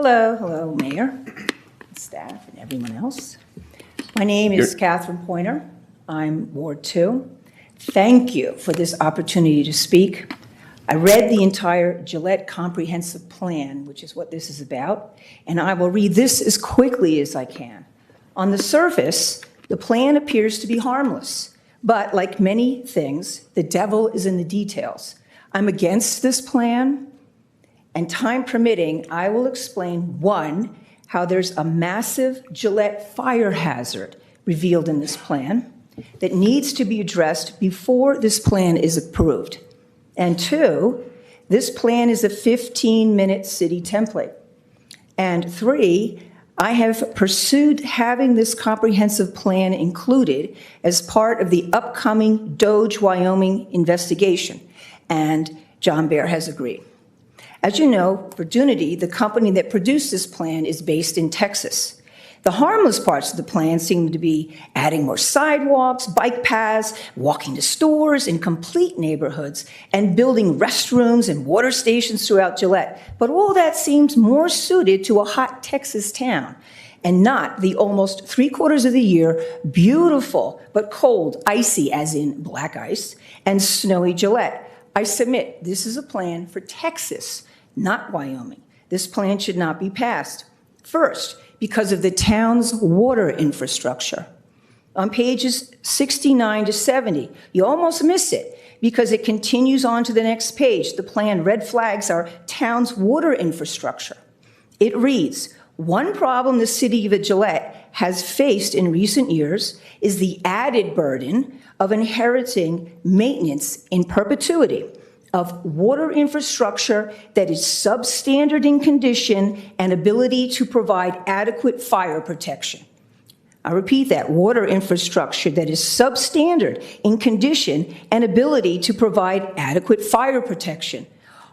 Hello, Mayor, staff, and everyone else. My name is Catherine Pointer. I'm Ward 2. Thank you for this opportunity to speak. I read the entire Gillette Comprehensive Plan, which is what this is about, and I will read this as quickly as I can. On the surface, the plan appears to be harmless, but like many things, the devil is in the details. I'm against this plan, and time permitting, I will explain, one, how there's a massive Gillette fire hazard revealed in this plan that needs to be addressed before this plan is approved. And two, this plan is a 15-minute city template. And three, I have pursued having this comprehensive plan included as part of the upcoming Doge Wyoming investigation, and John Bear has agreed. As you know, Verdunity, the company that produced this plan, is based in Texas. The harmless parts of the plan seem to be adding more sidewalks, bike paths, walking to stores in complete neighborhoods, and building restrooms and water stations throughout Gillette. But all that seems more suited to a hot Texas town and not the almost 3/4 of the year beautiful but cold, icy, as in black ice, and snowy Gillette. I submit this is a plan for Texas, not Wyoming. This plan should not be passed. First, because of the town's water infrastructure. On pages 69 to 70, you almost miss it because it continues on to the next page. The plan red flags our town's water infrastructure. It reads, one problem the city of Gillette has faced in recent years is the added burden of inheriting maintenance in perpetuity of water infrastructure that is substandard in condition and ability to provide adequate fire protection. I repeat that, water infrastructure that is substandard in condition and ability to provide adequate fire protection.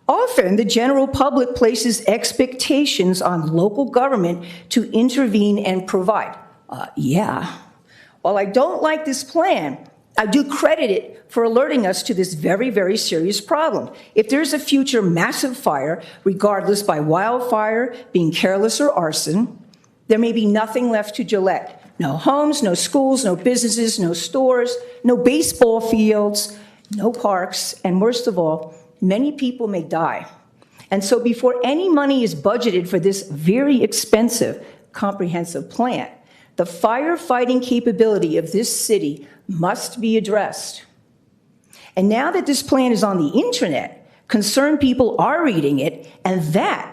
Often, the general public places expectations on local government to intervene and provide. While I don't like this plan, I do credit it for alerting us to this very, very serious problem. If there's a future massive fire, regardless by wildfire, being careless, or arson, there may be nothing left to Gillette. No homes, no schools, no businesses, no stores, no baseball fields, no parks, and worst of all, many people may die. And so before any money is budgeted for this very expensive comprehensive plan, the firefighting capability of this city must be addressed. And now that this plan is on the internet, concerned people are reading it, and that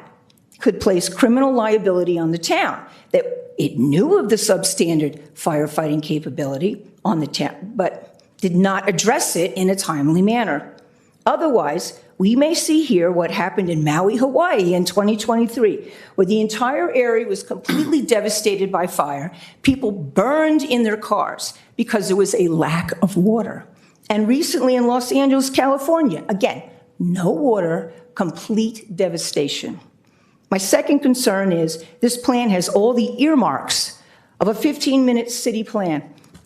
could place criminal liability on the town, that it knew of the substandard firefighting capability on the town, but did not address it in a timely manner. Otherwise, we may see here what happened in Maui, Hawaii in 2023, where the entire area was completely devastated by fire. People burned in their cars because there was a lack of water. And recently in Los Angeles, California, again, no water, complete devastation. My second concern is this plan has all the earmarks of a 15-minute city plan.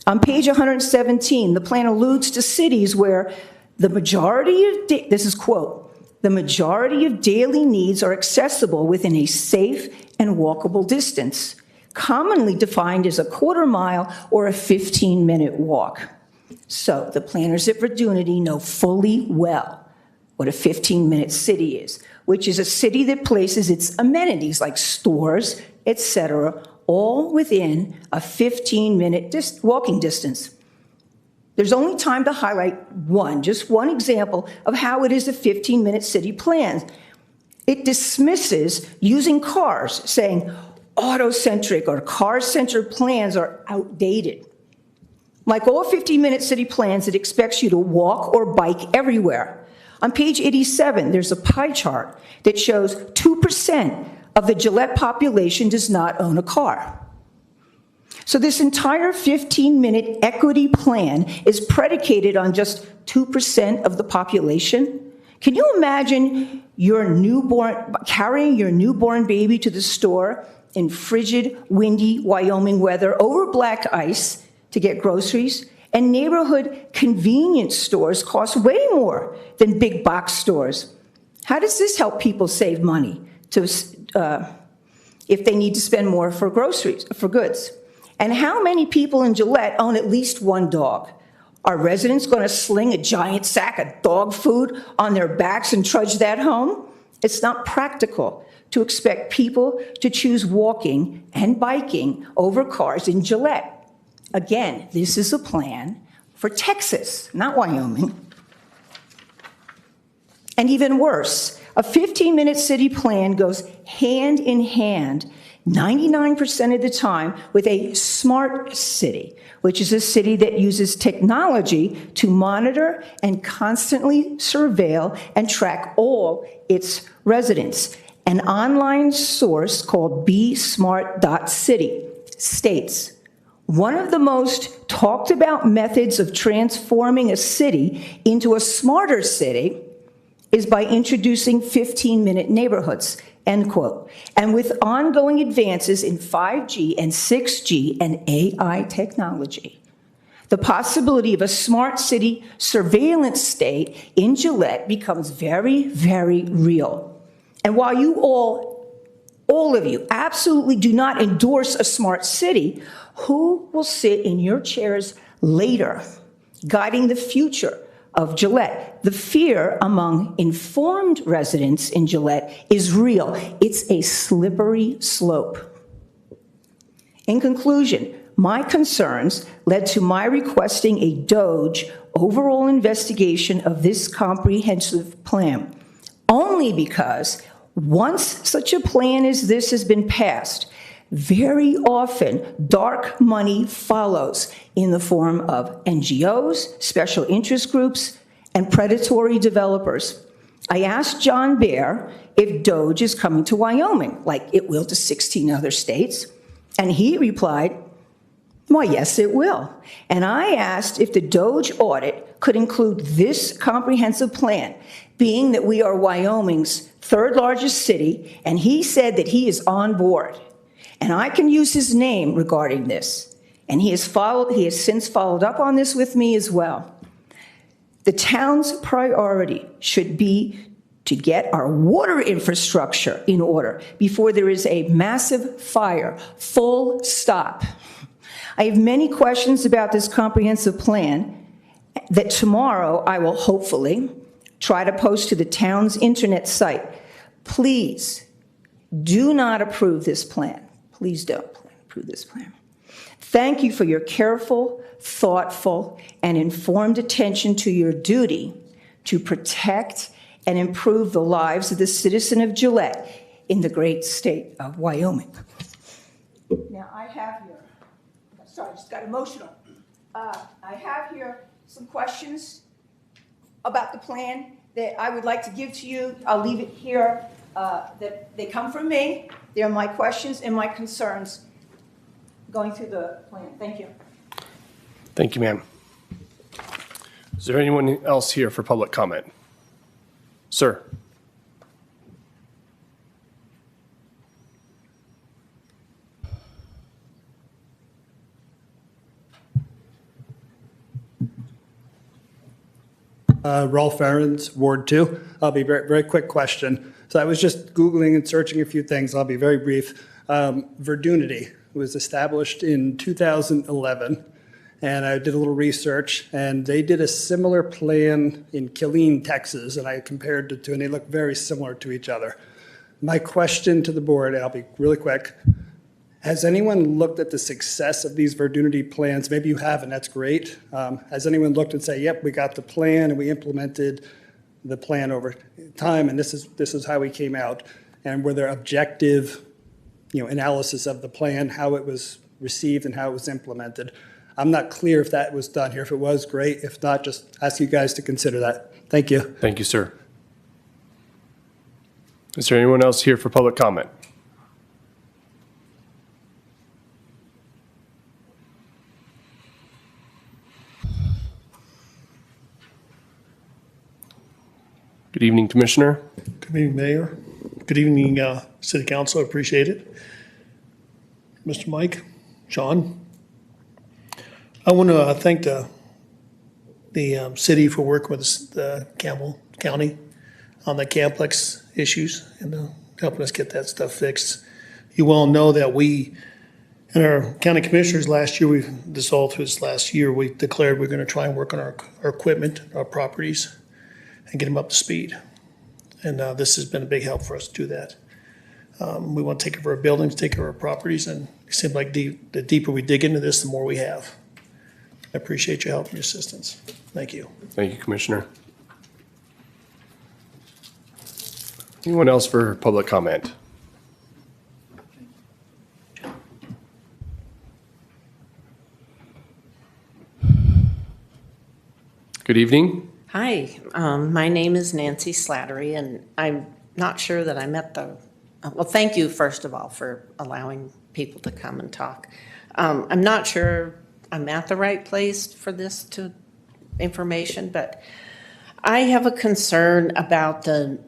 On page 117, the plan alludes to cities where the majority of, this is quote, the majority of daily needs are accessible within a safe and walkable distance, commonly defined as a 1/4 mile or a 15-minute walk. So the planners at Verdunity know fully well what a 15-minute city is, which is a city that places its amenities like stores, etc., all within a 15-minute walking distance. There's only time to highlight just one example of how it is a 15-minute city plan. It dismisses using cars, saying auto-centric or car-centered plans are outdated. Like all 15-minute city plans, it expects you to walk or bike everywhere. On page 87, there's a pie chart that shows 2% of the Gillette population does not own a car. So this entire 15-minute equity plan is predicated on just 2% of the population. Can you imagine carrying your newborn baby to the store in frigid, windy Wyoming weather over black ice to get groceries? And neighborhood convenience stores cost way more than big box stores. How does this help people save money? if they need to spend more for groceries, for goods? And how many people in Gillette own at least one dog? Are residents going to sling a giant sack of dog food on their backs and trudge that home? It's not practical to expect people to choose walking and biking over cars in Gillette. Again, this is a plan for Texas, not Wyoming. And even worse, a 15-minute city plan goes hand in hand 99% of the time with a smart city, which is a city that uses technology to monitor and constantly surveil and track all its residents. An online source called BeSmart.City states, one of the most talked about methods of transforming a city into a smarter city is by introducing 15-minute neighborhoods, end quote. And with ongoing advances in 5G and 6G and AI technology, the possibility of a smart city surveillance state in Gillette becomes very, very real. And while you all of you absolutely do not endorse a smart city, who will sit in your chairs later, guiding the future of Gillette? The fear among informed residents in Gillette is real. It's a slippery slope. In conclusion, my concerns led to my requesting a DOJ overall investigation of this comprehensive plan, only because once such a plan as this has been passed, very often dark money follows in the form of NGOs, special interest groups, and predatory developers. I asked John Baer if DOJ is coming to Wyoming, like it will to 16 other states, and he replied, why, yes, it will. And I asked if the DOJ audit could include this comprehensive plan, being that we are Wyoming's third largest city, and he said that he is on board. And I can use his name regarding this. And he has since followed up on this with me as well. The town's priority should be to get our water infrastructure in order before there is a massive fire, full stop. I have many questions about this comprehensive plan that tomorrow I will hopefully try to post to the town's internet site. Please do not approve this plan. Please don't approve this plan. Thank you for your careful, thoughtful, and informed attention to your duty to protect and improve the lives of the citizen of Gillette in the great state of Wyoming. Now, I have here, sorry, I just got emotional. I have here some questions about the plan that I would like to give to you. I'll leave it here. That they come from me. They're my questions and my concerns going through the plan. Thank you. Thank you, ma'am. Is there anyone else here for public comment? Sir. Rolf Ahrens, Ward 2. I'll be very quick question. So I was just Googling and searching a few things. I'll be very brief. Verdunity was established in 2011, and I did a little research, and they did a similar plan in Killeen, Texas, and I compared the two, and they look very similar to each other. My question to the board, and I'll be really quick, has anyone looked at the success of these Verdunity plans? Maybe you have, and that's great. Has anyone looked and say, yep, we got the plan and we implemented the plan over time, and this is how we came out? And were there objective, analysis of the plan, how it was received and how it was implemented? I'm not clear if that was done here. If it was, great. If not, just ask you guys to consider that. Thank you. Thank you, sir. Is there anyone else here for public comment? Good evening, Commissioner. Good evening, Mayor. Good evening, City Council. I appreciate it. Mr. Mike, Sean, I want to thank the city for working with the Campbell County on the Camplex issues and helping us get that stuff fixed. you all know that we, and our county commissioners last year, we've dissolved through this last year, we declared we're going to try and work on our equipment, our properties, and get them up to speed. And this has been a big help for us to do that. We want to take care of our buildings, take care of our properties, and it seems like the deeper we dig into this, the more we have. I appreciate your help and your assistance. Thank you. Thank you, Commissioner. Anyone else for public comment? Good evening. Hi, my name is Nancy Slattery, and I'm not sure that I'm at the, well, thank you, first of all, for allowing people to come and talk. I'm not sure I'm at the right place for this information, but I have a concern about the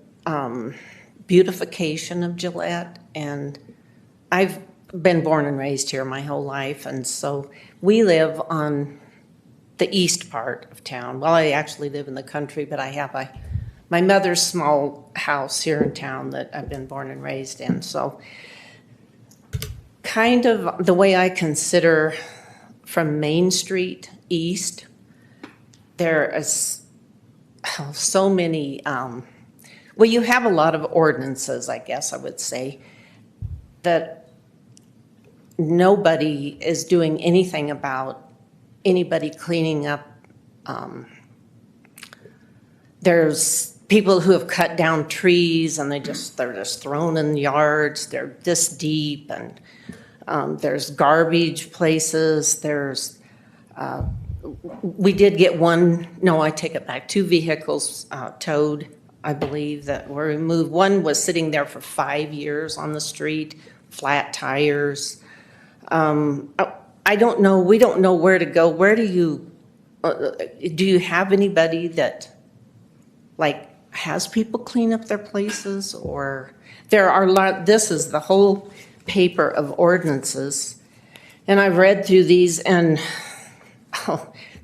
beautification of Gillette, and I've been born and raised here my whole life, and so we live on the east part of town. Well, I actually live in the country, but I have my mother's small house here in town that I've been born and raised in. So kind of the way I consider from Main Street east, there is so many, well, you have a lot of ordinances, I guess I would say, that nobody is doing anything about anybody cleaning up. There's people who have cut down trees and they're just thrown in yards. They're this deep, and there's garbage places. We did get I take it back, 2 vehicles towed, I believe, that were removed. One was sitting there for 5 years on the street, flat tires. I don't know, we don't know where to go. Where do you have anybody that, like, has people clean up their places? Or there are this is the whole paper of ordinances. And I've read through these, and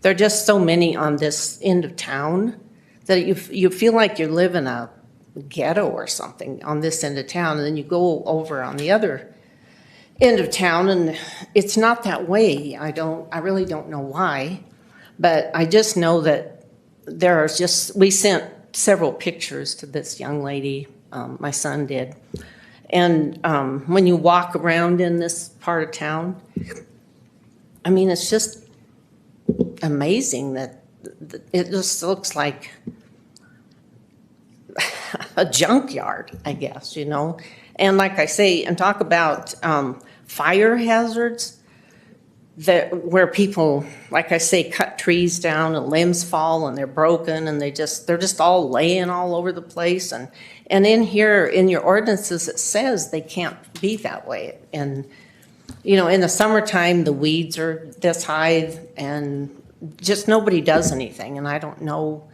there are just so many on this end of town that you feel like you live in a ghetto or something on this end of town, and then you go over on the other end of town, and it's not that way. I really don't know why, but I just know that we sent several pictures to this young lady, my son did, and when you walk around in this part of town, I mean, it's just amazing that it just looks like a junkyard, I guess, And like I say, and talk about fire hazards, where people, like I say, cut trees down and limbs fall and they're broken and they're just all laying all over the place. And in here, in your ordinances, it says they can't be that way. And, in the summertime, the weeds are this high and just nobody does anything. And I don't know,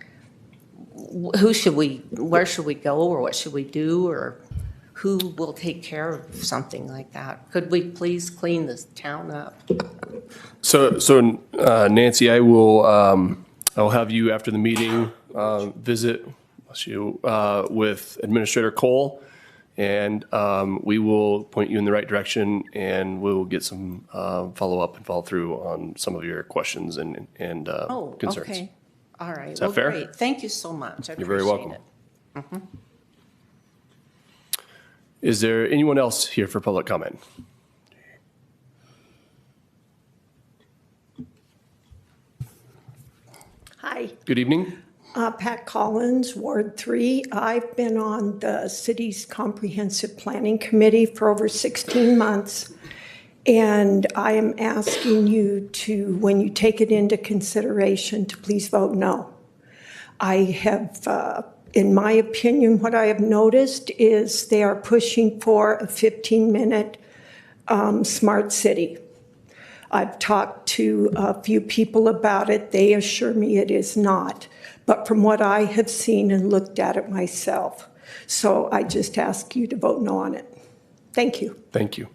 where should we go, or what should we do, or who will take care of something like that? Could we please clean this town up? So Nancy, I'll have you after the meeting visit with Administrator Cole, and we will point you in the right direction, and we'll get some follow up and follow through on some of your questions and concerns. Okay. All right. Is that fair? Great. Thank you so much. I You're very welcome. appreciate it. Is there anyone else here for public comment? Hi, Good evening. Pat Collins, Ward 3. I've been on the city's comprehensive planning committee for over 16 months, and I am asking you to, when you take it into consideration, to please vote no. I have, in my opinion, what I have noticed is they are pushing for a 15-minute smart city. I've talked to a few people about it. They assure me it is not. But from what I have seen and looked at it myself. So I just ask you to vote no on it. Thank you. Thank you.